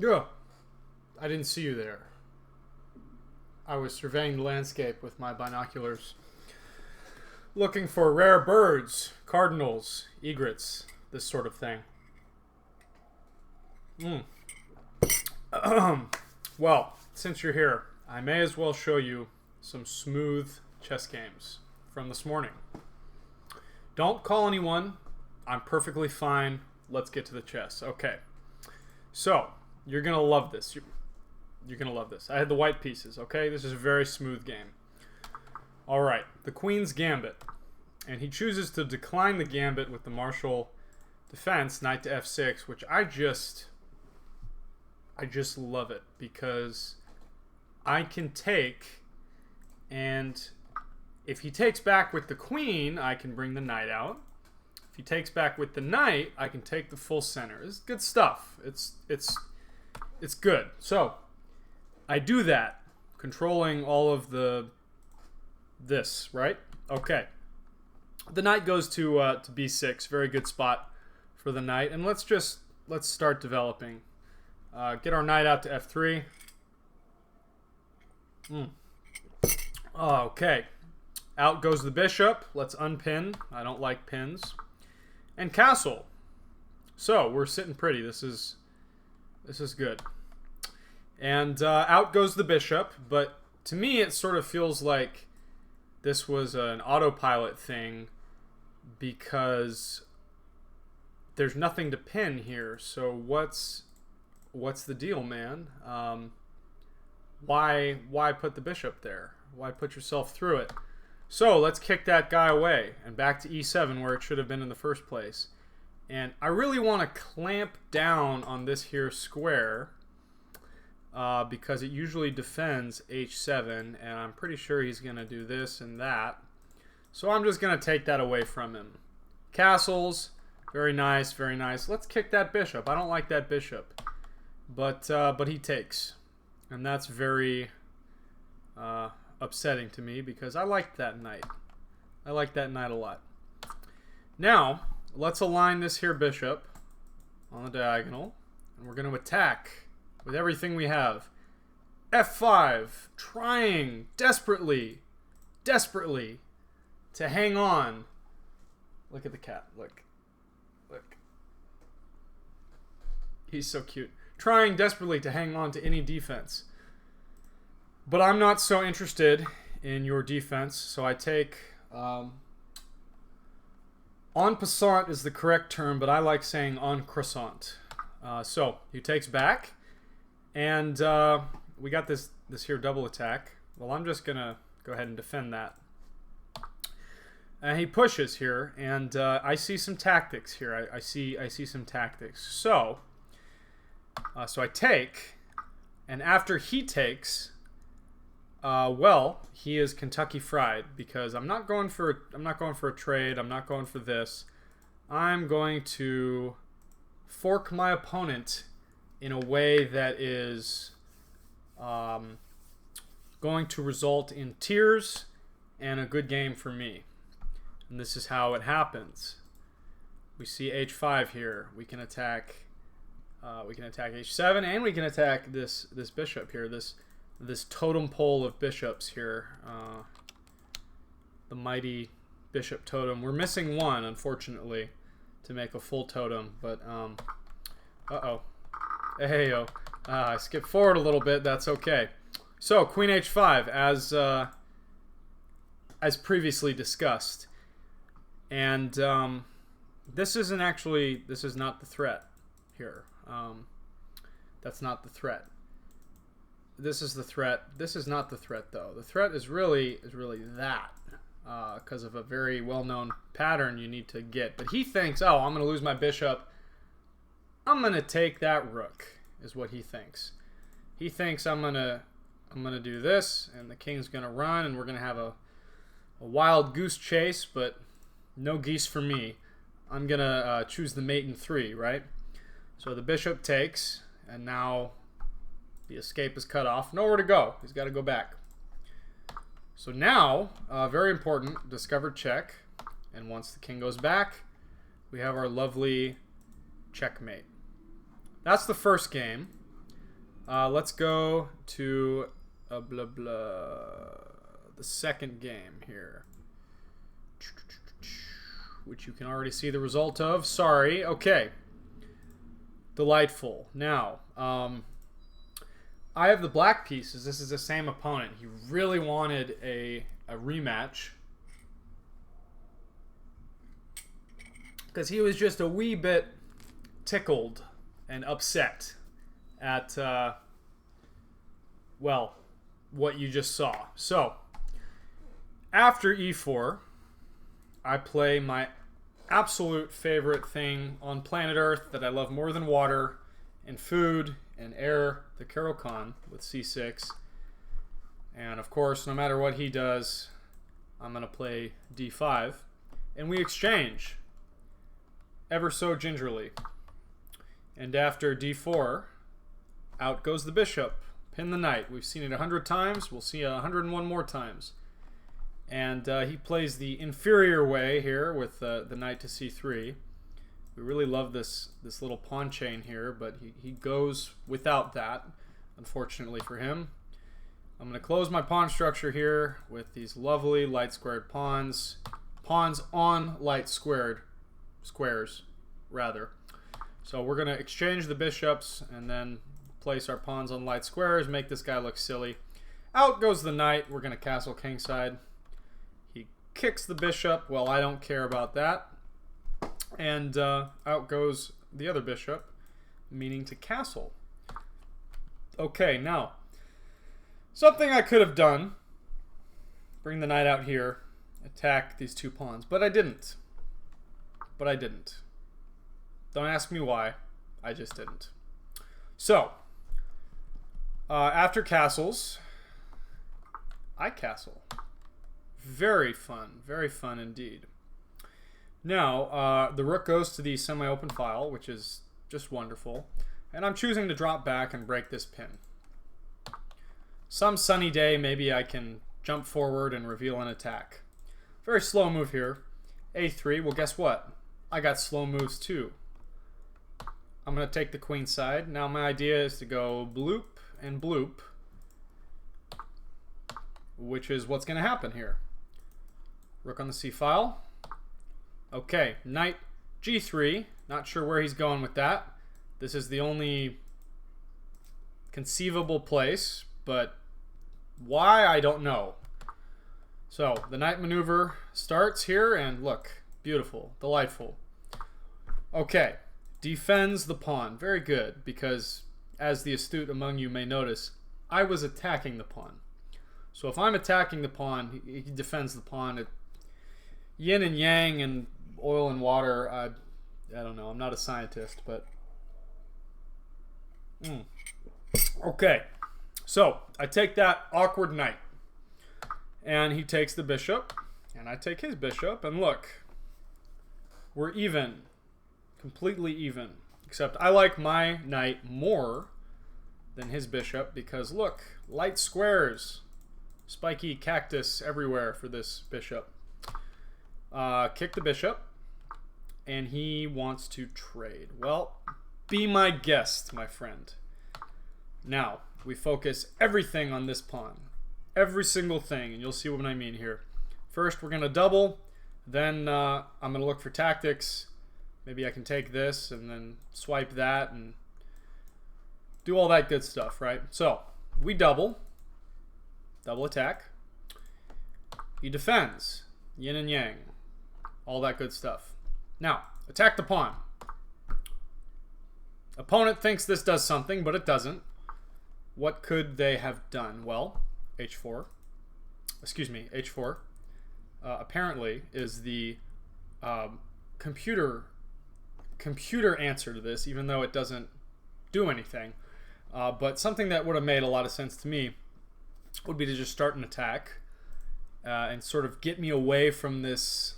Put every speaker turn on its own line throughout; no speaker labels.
Yeah, I didn't see you there. I was surveying the landscape with my binoculars, looking for rare birds, cardinals, egrets, this sort of thing. Well, since you're here, I may as well show you some smooth chess games from this morning. Don't call anyone. I'm perfectly fine. Let's get to the chess. Okay. So, you're going to love this. You're going to love this. I had the white pieces, okay? This is a very smooth game. All right. The queen's gambit. And he chooses to decline the gambit with the martial defense, knight to f6, which I just love it because I can take, and if he takes back with the queen, I can bring the knight out. If he takes back with the knight, I can take the full center. It's good stuff. It's good. So I do that, controlling all of this, right? Okay. The knight goes to b6. Very good spot for the knight. And let's start developing. Get our knight out to f3. Okay. Out goes the bishop. Let's unpin. I don't like pins. And castle. So we're sitting pretty. This is good. And out goes the bishop. But to me, it sort of feels like this was an autopilot thing because there's nothing to pin here. So what's the deal, man? Why put the bishop there? Why put yourself through it? So let's kick that guy away and back to e7 where it should have been in the first place. And I really want to clamp down on this here square because it usually defends h7, and I'm pretty sure he's going to do this and that. So I'm just going to take that away from him. Castles, very nice, very nice. Let's kick that bishop. I don't like that bishop, but he takes, and that's very upsetting to me because I like that knight. I like that knight a lot. Now, let's align this here bishop on the diagonal, and we're going to attack with everything we have. f5, trying desperately to hang on. Look at the cat. Look. He's so cute. Trying desperately to hang on to any defense. But I'm not so interested in your defense, so I take... en passant is the correct term, but I like saying en croissant. So he takes back, and we got this here double attack. Well, I'm just going to go ahead and defend that. And he pushes here, and I see some tactics here. I see some tactics. So I take, and after he takes... well, he is Kentucky Fried because I'm not going for a trade. I'm not going for this. I'm going to fork my opponent in a way that is going to result in tears and a good game for me. And this is how it happens. We see h5 here. We can attack h7, and we can attack this bishop here. This totem pole of bishops here, the mighty bishop totem. We're missing one, unfortunately, to make a full totem, but hey-oh. I skipped forward a little bit. That's okay. So queen h5, as previously discussed, and this is not the threat here. That's not the threat. This is the threat. This is not the threat, though. The threat is really that, because of a very well-known pattern you need to get. But he thinks, oh, I'm going to lose my bishop. I'm going to take that rook, is what he thinks. He thinks I'm going to do this, and the king's going to run, and we're going to have a wild goose chase, but no geese for me. I'm going to choose the mate in 3, right? So the bishop takes, and now the escape is cut off. Nowhere to go. He's got to go back. So now, very important, discovered check. And once the king goes back, we have our lovely checkmate. That's the first game. Let's go to blah blah the second game here, which you can already see the result of. Sorry. Okay. Delightful. Now, I have the black pieces. This is the same opponent. He really wanted a rematch because he was just a wee bit tickled and upset at, well, what you just saw. So, after e4, I play my absolute favorite thing on planet Earth that I love more than water and food and air, the Caro-Kann with c6. And of course, no matter what he does, I'm going to play d5. And we exchange ever so gingerly. And after d4, out goes the bishop. Pin the knight. We've seen it 100 times. We'll see it 101 more times. And he plays the inferior way here with the knight to c3. We really love this little pawn chain here, but he goes without that, unfortunately for him. I'm going to close my pawn structure here with these lovely light squared pawns. Pawns on light squares, rather. So we're going to exchange the bishops and then place our pawns on light squares, make this guy look silly. Out goes the knight. We're going to castle kingside. He kicks the bishop. Well, I don't care about that. And out goes the other bishop, meaning to castle. Okay, now, something I could have done, bring the knight out here, attack these two pawns, but I didn't. Don't ask me why, I just didn't. So, after castles, I castle. Very fun indeed. Now, the rook goes to the semi-open file, which is just wonderful. And I'm choosing to drop back and break this pin. Some sunny day, maybe I can jump forward and reveal an attack. Very slow move here. A3, well guess what? I got slow moves too. I'm going to take the queen side. Now my idea is to go bloop and bloop, which is what's going to happen here. Rook on the c file. Okay, knight g3. Not sure where he's going with that. This is the only conceivable place, but why, I don't know. So the knight maneuver starts here, and look, beautiful, delightful. Okay, defends the pawn. Very good, because as the astute among you may notice, I was attacking the pawn. So if I'm attacking the pawn, he defends the pawn. Yin and yang and oil and water, I don't know. I'm not a scientist, but... Okay. So, I take that awkward knight. And he takes the bishop. And I take his bishop. And look. We're even. Completely even. Except I like my knight more than his bishop. Because look. Light squares. Spiky cactus everywhere for this bishop. Kick the bishop. And he wants to trade. Well, be my guest, my friend. Now, we focus everything on this pawn. Every single thing, and you'll see what I mean here. First, we're going to double. Then I'm going to look for tactics. Maybe I can take this and then swipe that and do all that good stuff, right? So, we double. Double attack. He defends. Yin and yang. All that good stuff. Now, attack the pawn. Opponent thinks this does something, but it doesn't. What could they have done? Well, h4. Excuse me, h4. Apparently is the computer answer to this, even though it doesn't do anything. But something that would have made a lot of sense to me would be to just start an attack and sort of get me away from this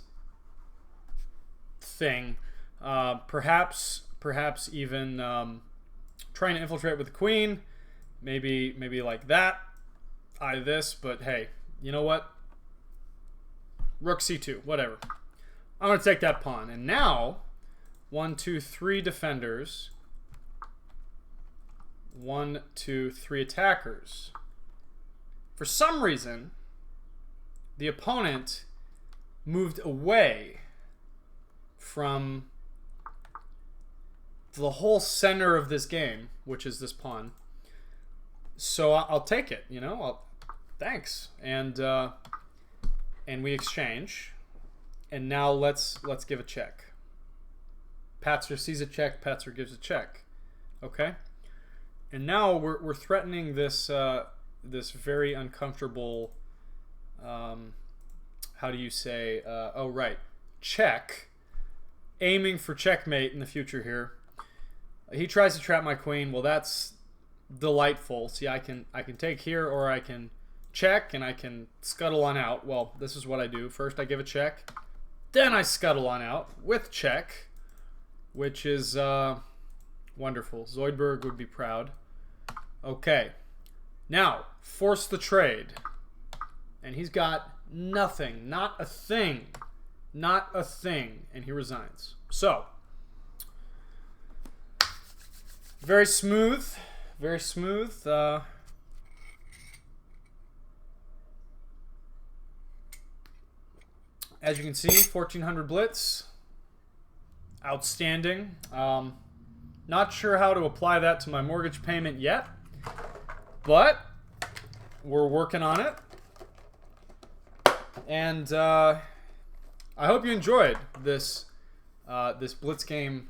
thing. Perhaps even trying to infiltrate with the queen. Maybe like that. This, but hey, you know what? Rook c2, whatever. I'm going to take that pawn. And now, 1, 2, 3 defenders 1, 2, 3 attackers. For some reason, the opponent moved away from the whole center of this game, which is this pawn. So I'll take it, you know. Thanks, and we exchange, and now let's give a check. Patzer sees a check. Patzer gives a check. Okay, and now we're threatening this this very uncomfortable. How do you say? Oh right, check. Aiming for checkmate in the future here. He tries to trap my queen. Well, that's delightful. See, I can take here, or I can check, and I can scuttle on out. Well, this is what I do. First, I give a check, then I scuttle on out with check, which is wonderful. Zoidberg would be proud. Okay, now force the trade, and he's got nothing, not a thing, and he resigns. So very smooth, very smooth. As you can see, 1400 blitz. Outstanding. Not sure how to apply that to my mortgage payment yet, but we're working on it. And I hope you enjoyed this this Blitz Games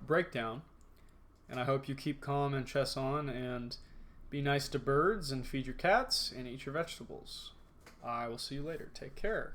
breakdown. And I hope you keep calm and chess on, and be nice to birds, and feed your cats, and eat your vegetables. I will see you later. Take care.